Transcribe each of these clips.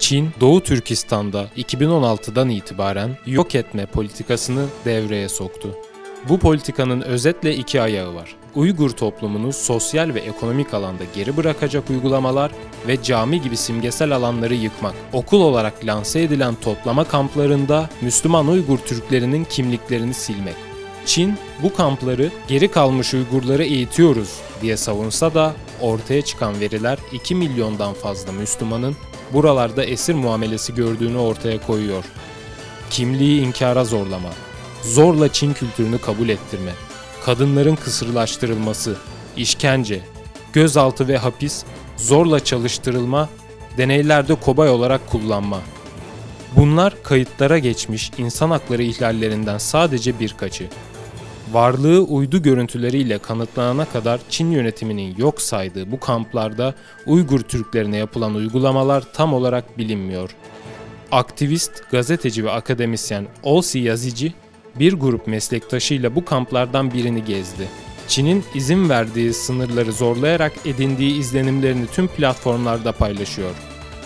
Çin, Doğu Türkistan'da 2016'dan itibaren yok etme politikasını devreye soktu. Bu politikanın özetle iki ayağı var. Uygur toplumunu sosyal ve ekonomik alanda geri bırakacak uygulamalar ve cami gibi simgesel alanları yıkmak. Okul olarak lanse edilen toplama kamplarında Müslüman Uygur Türklerinin kimliklerini silmek. Çin, bu kampları geri kalmış Uygurları eğitiyoruz diye savunsa da ortaya çıkan veriler 2 milyondan fazla Müslümanın buralarda esir muamelesi gördüğünü ortaya koyuyor. Kimliği inkara zorlama, zorla Çin kültürünü kabul ettirme, kadınların kısırlaştırılması, işkence, gözaltı ve hapis, zorla çalıştırılma, deneylerde kobay olarak kullanma. Bunlar kayıtlara geçmiş insan hakları ihlallerinden sadece birkaçı. Varlığı uydu görüntüleriyle kanıtlanana kadar Çin yönetiminin yok saydığı bu kamplarda Uygur Türklerine yapılan uygulamalar tam olarak bilinmiyor. Aktivist, gazeteci ve akademisyen Olsi Jazexhi bir grup meslektaşıyla bu kamplardan birini gezdi. Çin'in izin verdiği sınırları zorlayarak edindiği izlenimlerini tüm platformlarda paylaşıyor.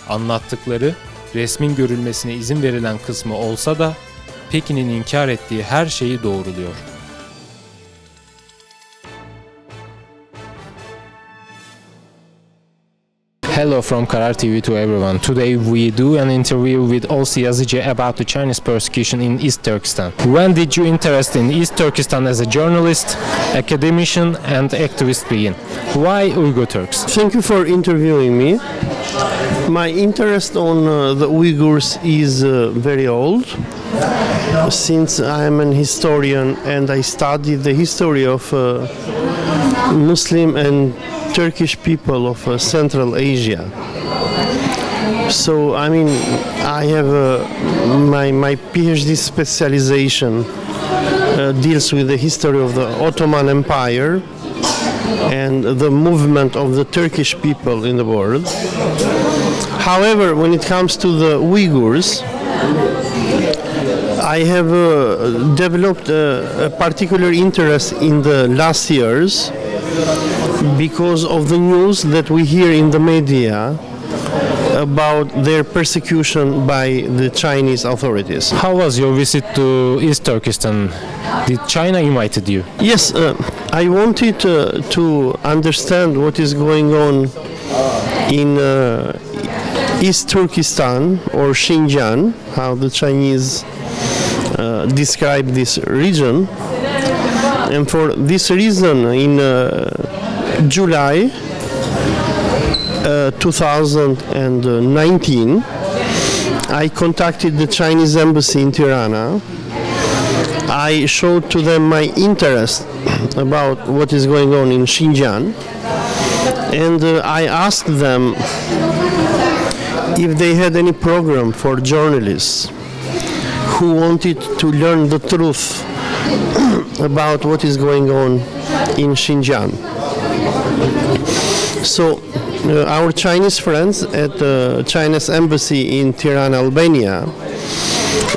Anlattıkları, resmin görülmesine izin verilen kısmı olsa da Pekin'in inkar ettiği her şeyi doğruluyor. Hello from KARAR TV to everyone. Today we do an interview with Olsi Jazexhi about the Chinese persecution in East Turkestan. When did you interest in East Turkestan as a journalist, academician and activist begin? Why Uyghur Turks? Thank you for interviewing me. My interest on the Uyghurs is very old. Since I am an historian and I studied the history of Muslim and Turkish people of Central Asia. So I mean, I have my PhD specialization deals with the history of the Ottoman Empire and the movement of the Turkish people in the world. However, when it comes to the Uyghurs, I have developed a particular interest in the last years because of the news that we hear in the media about their persecution by the Chinese authorities. How was your visit to East Turkestan? Did China invited you? Yes, I wanted to understand what is going on in East Turkestan or Xinjiang, how the Chinese describe this region. And for this reason, in July 2019, I contacted the Chinese embassy in Tirana. I showed to them my interest about what is going on in Xinjiang, and I asked them if they had any program for journalists who wanted to learn the truth about what is going on in Xinjiang. So our Chinese friends at the Chinese embassy in Tirana, Albania,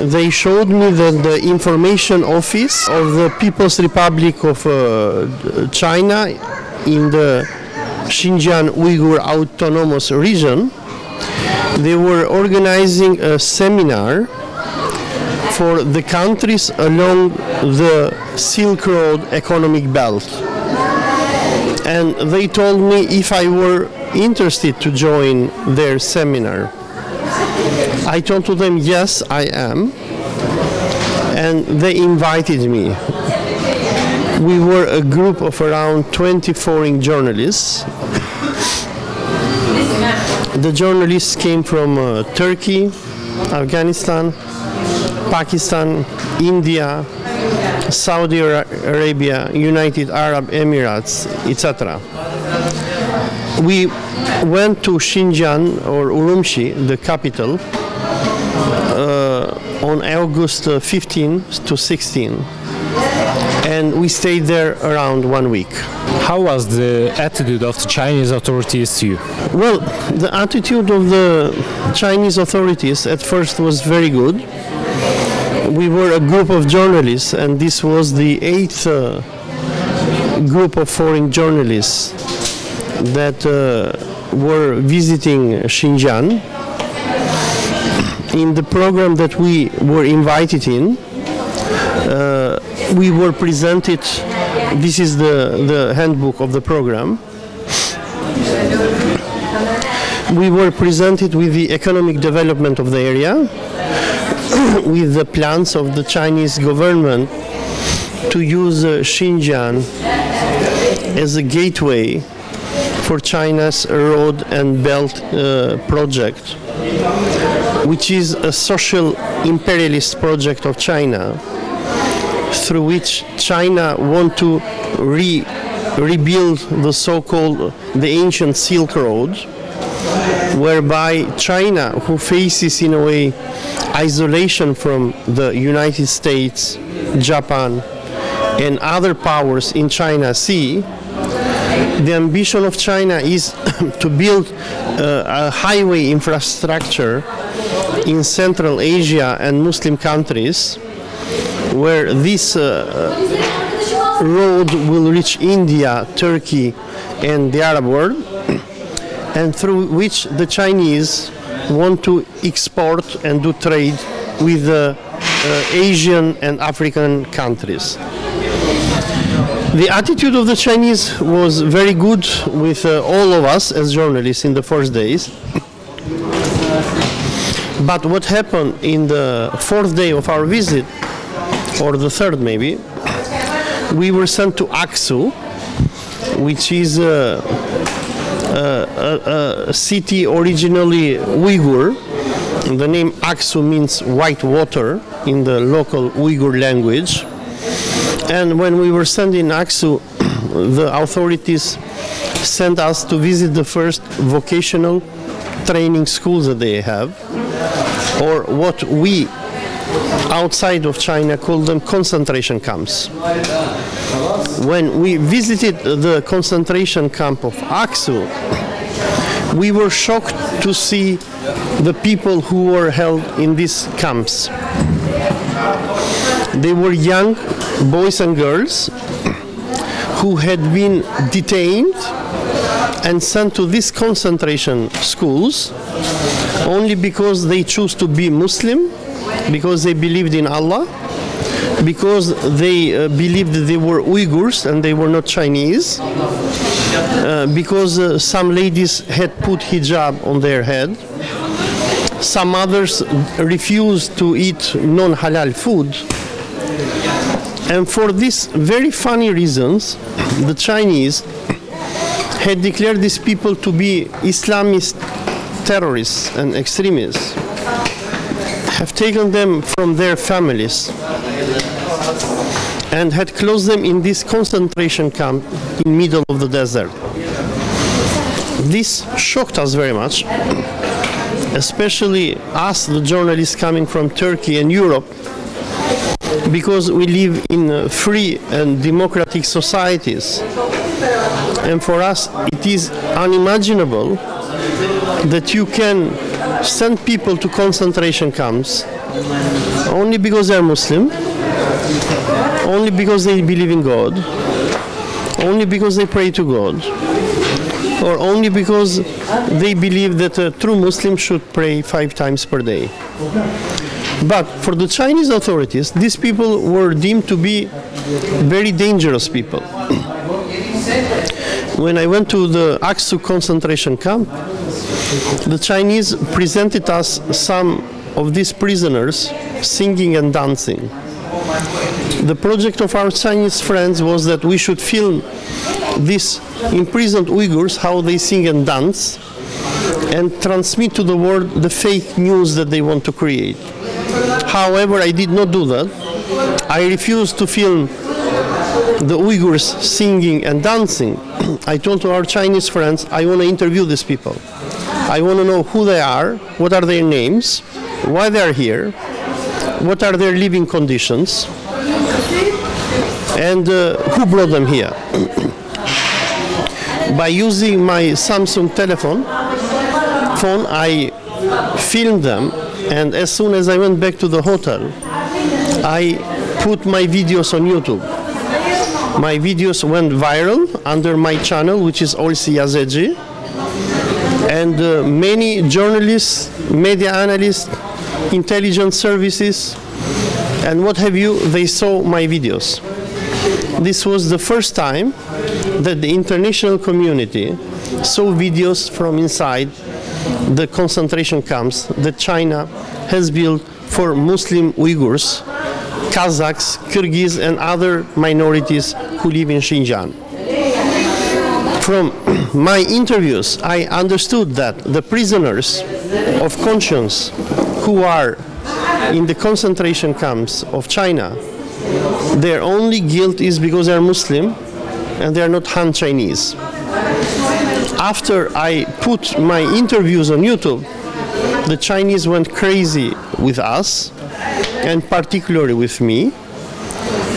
they showed me that the information office of the People's Republic of China in the Xinjiang Uyghur Autonomous Region, they were organizing a seminar for the countries along the Silk Road economic belt. And they told me if I were interested to join their seminar. I told to them, yes, I am. And they invited me. We were a group of around 20 foreign journalists. The journalists came from Turkey, Afghanistan, Pakistan, India, Saudi Arabia, United Arab Emirates, etc. We went to Xinjiang or Urumqi, the capital, on August 15 to 16, and we stayed there around 1 week. How was the attitude of the Chinese authorities to you? Well, the attitude of the Chinese authorities at first was very good. We were a group of journalists, and this was the 8th group of foreign journalists that were visiting Xinjiang. in the program that we were invited in, we were presented, this is the handbook of the program, we were presented with the economic development of the area, with the plans of the Chinese government to use Xinjiang as a gateway for China's Road and Belt project, which is a social imperialist project of China, through which China wants to rebuild the so-called the ancient Silk Road, whereby China, who faces in a way isolation from the United States, Japan, and other powers in China Sea, the ambition of China is to build a highway infrastructure in Central Asia and Muslim countries, where this road will reach India, Turkey, and the Arab world, and through which the Chinese want to export and do trade with the Asian and African countries. The attitude of the Chinese was very good with all of us as journalists in the first days. But what happened in the fourth day of our visit, or the third maybe, we were sent to Aksu, which is a city originally Uyghur. The name Aksu means white water in the local Uyghur language. And when we were sent in Aksu, the authorities sent us to visit the first vocational training schools that they have, or what we outside of China call them concentration camps. When we visited the concentration camp of Aksu, we were shocked to see the people who were held in these camps. They were young boys and girls who had been detained and sent to these concentration schools only because they chose to be Muslim, because they believed in Allah, because they believed that they were Uyghurs and they were not Chinese, because some ladies had put hijab on their head, some others refused to eat non-halal food. And for these very funny reasons, the Chinese had declared these people to be Islamist terrorists and extremists, have taken them from their families, and had closed them in this concentration camp in the middle of the desert. This shocked us very much, especially us, the journalists coming from Turkey and Europe, because we live in free and democratic societies. And for us, it is unimaginable that you can send people to concentration camps only because they are Muslim, only because they believe in God, only because they pray to God, or only because they believe that a true Muslim should pray 5 times per day. But for the Chinese authorities, these people were deemed to be very dangerous people. When I went to the Aksu concentration camp, the Chinese presented us some of these prisoners singing and dancing. The project of our Chinese friends was that we should film these imprisoned Uyghurs, how they sing and dance, and transmit to the world the fake news that they want to create. However, I did not do that. I refused to film the Uyghurs singing and dancing. I told to our Chinese friends, I want to interview these people. I want to know who they are, what are their names, why they are here, what are their living conditions, and who brought them here. By using my Samsung phone, I filmed them, and as soon as I went back to the hotel, I put my videos on YouTube. My videos went viral under my channel, which is Olsi Jazexhi, and many journalists, media analysts, intelligence services, and what have you, they saw my videos. This was the first time that the international community saw videos from inside the concentration camps that China has built for Muslim Uyghurs, Kazakhs, Kyrgyz, and other minorities who live in Xinjiang. From my interviews, I understood that the prisoners of conscience who are in the concentration camps of China, their only guilt is because they are Muslim and they are not Han Chinese. After I put my interviews on YouTube, the Chinese went crazy with us, and particularly with me.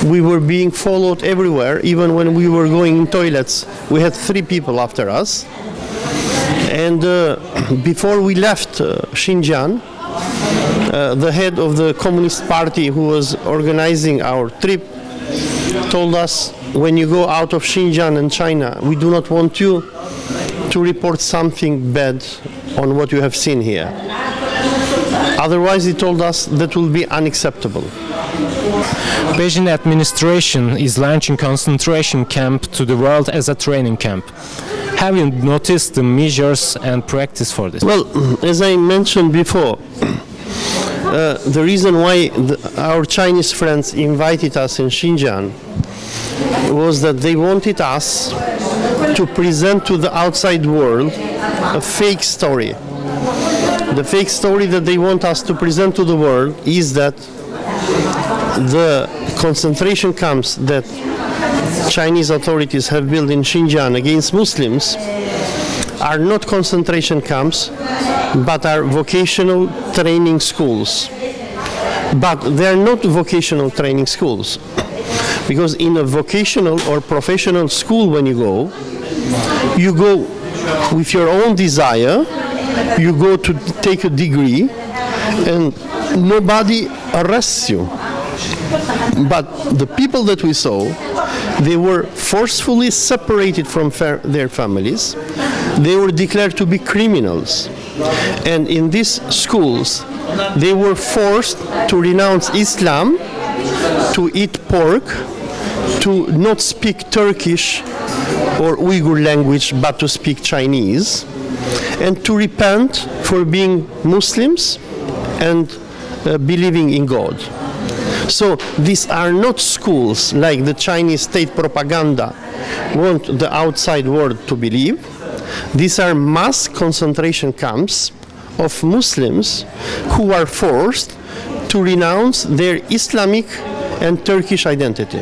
We were being followed everywhere. Even when we were going in toilets, we had 3 people after us. And before we left Xinjiang, the head of the Communist Party who was organizing our trip told us, when you go out of Xinjiang and China, we do not want you to report something bad on what you have seen here. Otherwise, he told us that will be unacceptable. Beijing administration is launching concentration camp to the world as a training camp. Have you noticed the measures and practice for this? Well, as I mentioned before, the reason why our Chinese friends invited us in Xinjiang was that they wanted us to present to the outside world a fake story. The fake story that they want us to present to the world is that the concentration camps that Chinese authorities have built in Xinjiang against Muslims are not concentration camps, but are vocational training schools. But they are not vocational training schools, because in a vocational or professional school, when you go with your own desire, you go to take a degree, and nobody arrests you. But the people that we saw, they were forcefully separated from their families. They were declared to be criminals. And in these schools, they were forced to renounce Islam, to eat pork, to not speak Turkish or Uyghur language, but to speak Chinese, and to repent for being Muslims and believing in God. So these are not schools like the Chinese state propaganda want the outside world to believe. These are mass concentration camps of Muslims who are forced to renounce their Islamic and Turkish identity.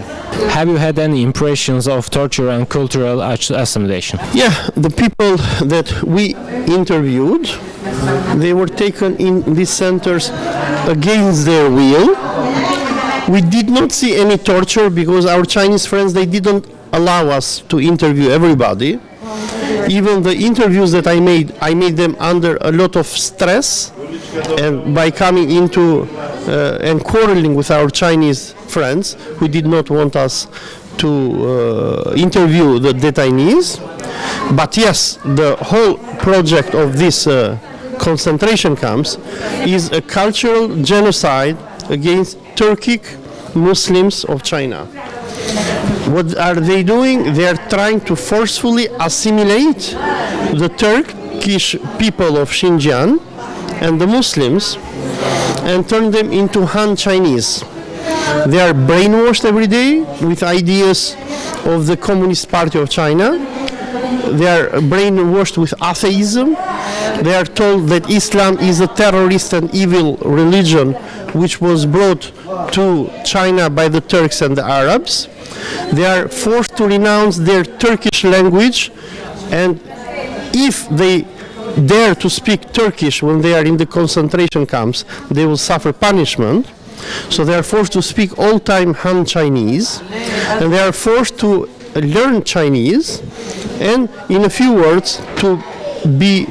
Have you had any impressions of torture and cultural assimilation? Yeah, the people that we interviewed, they were taken in these centers against their will. We did not see any torture because our Chinese friends, they didn't allow us to interview everybody. Even the interviews that I made them under a lot of stress, and by coming into and quarreling with our Chinese friends who did not want us to interview the detainees. But yes, the whole project of this concentration camps is a cultural genocide against Turkic Muslims of China. What are they doing? They are trying to forcefully assimilate the Turkish people of Xinjiang and the Muslims and turn them into Han Chinese. They are brainwashed every day with ideas of the Communist Party of China. They are brainwashed with atheism. They are told that Islam is a terrorist and evil religion which was brought to China by the Turks and the Arabs. They are forced to renounce their Turkish language, and if they dare to speak Turkish when they are in the concentration camps, they will suffer punishment. So they are forced to speak all-time Han Chinese, and they are forced to learn Chinese, and in a few words to be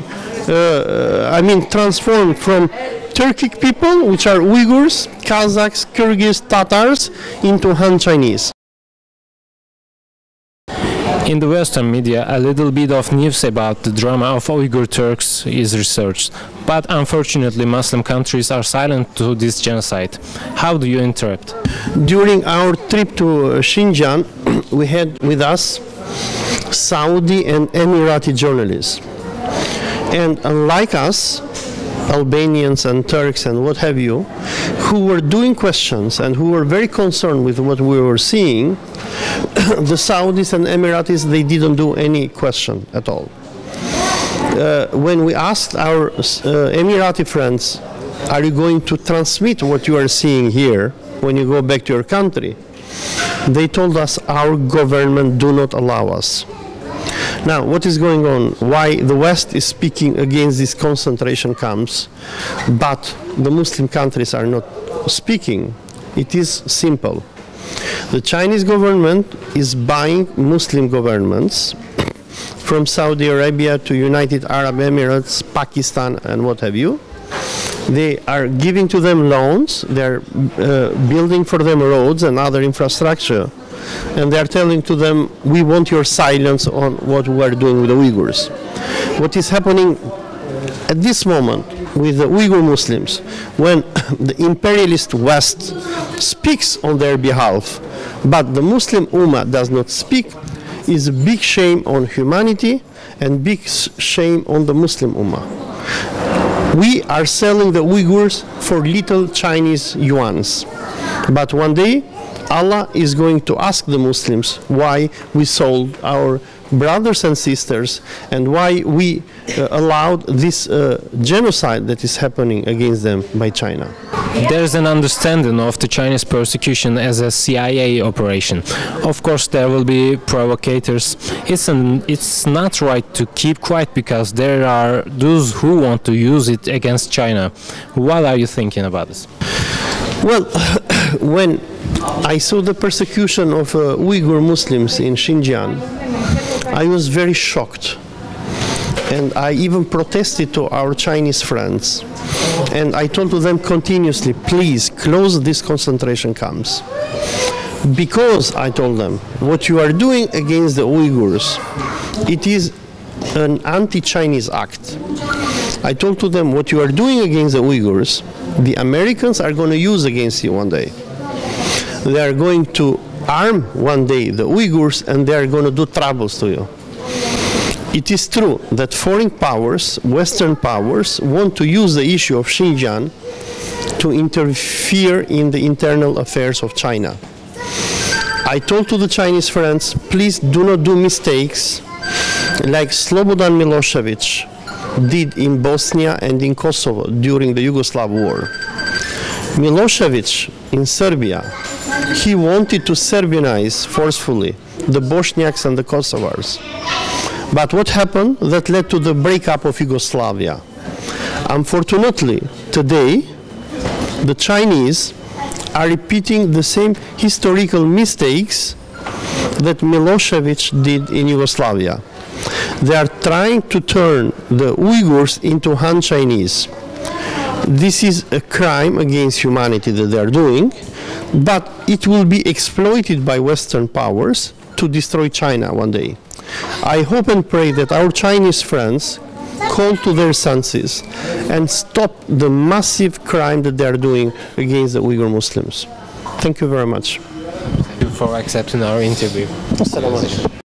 transformed from Turkic people, which are Uyghurs, Kazakhs, Kyrgyz, Tatars, into Han Chinese. In the Western media, a little bit of news about the drama of Uyghur Turks is researched, but unfortunately Muslim countries are silent to this genocide. How do you interpret? During our trip to Xinjiang, we had with us Saudi and Emirati journalists. And unlike us, Albanians and Turks and what have you, who were doing questions and who were very concerned with what we were seeing, the Saudis and Emiratis, they didn't do any question at all. When we asked our Emirati friends, are you going to transmit what you are seeing here when you go back to your country? They told us our government do not allow us. Now, what is going on? Why the West is speaking against these concentration camps, but the Muslim countries are not speaking? It is simple. The Chinese government is buying Muslim governments from Saudi Arabia to United Arab Emirates, Pakistan, and what have you. They are giving to them loans, they are building for them roads and other infrastructure, and they are telling to them, we want your silence on what we are doing with the Uyghurs. What is happening at this moment with the Uyghur Muslims, when the imperialist West speaks on their behalf, but the Muslim Ummah does not speak, is a big shame on humanity and big shame on the Muslim Ummah. We are selling the Uyghurs for little Chinese yuans, but one day Allah is going to ask the Muslims why we sold our brothers and sisters and why we allowed this genocide that is happening against them by China. There is an understanding of the Chinese persecution as a CIA operation. Of course, there will be provocators. It's not right to keep quiet because there are those who want to use it against China. What are you thinking about this? Well, when I saw the persecution of Uyghur Muslims in Xinjiang, I was very shocked. And I even protested to our Chinese friends. And I told to them continuously, please close these concentration camps. Because, I told them, what you are doing against the Uyghurs, it is an anti-Chinese act. I told to them, what you are doing against the Uyghurs, the Americans are going to use against you one day. They are going to arm one day the Uyghurs and they are going to do troubles to you. It is true that foreign powers, Western powers, want to use the issue of Xinjiang to interfere in the internal affairs of China. I told to the Chinese friends, please do not do mistakes like Slobodan Milosevic did in Bosnia and in Kosovo during the Yugoslav war. Milosevic in Serbia, he wanted to Serbianize forcefully the Bosniaks and the Kosovars. But what happened? That led to the breakup of Yugoslavia. Unfortunately, today, the Chinese are repeating the same historical mistakes that Milosevic did in Yugoslavia. They are trying to turn the Uyghurs into Han Chinese. This is a crime against humanity that they are doing, but it will be exploited by Western powers to destroy China one day. I hope and pray that our Chinese friends call to their senses and stop the massive crime that they are doing against the Uyghur Muslims. Thank you very much. Thank you for accepting our interview. Assalamu alaikum.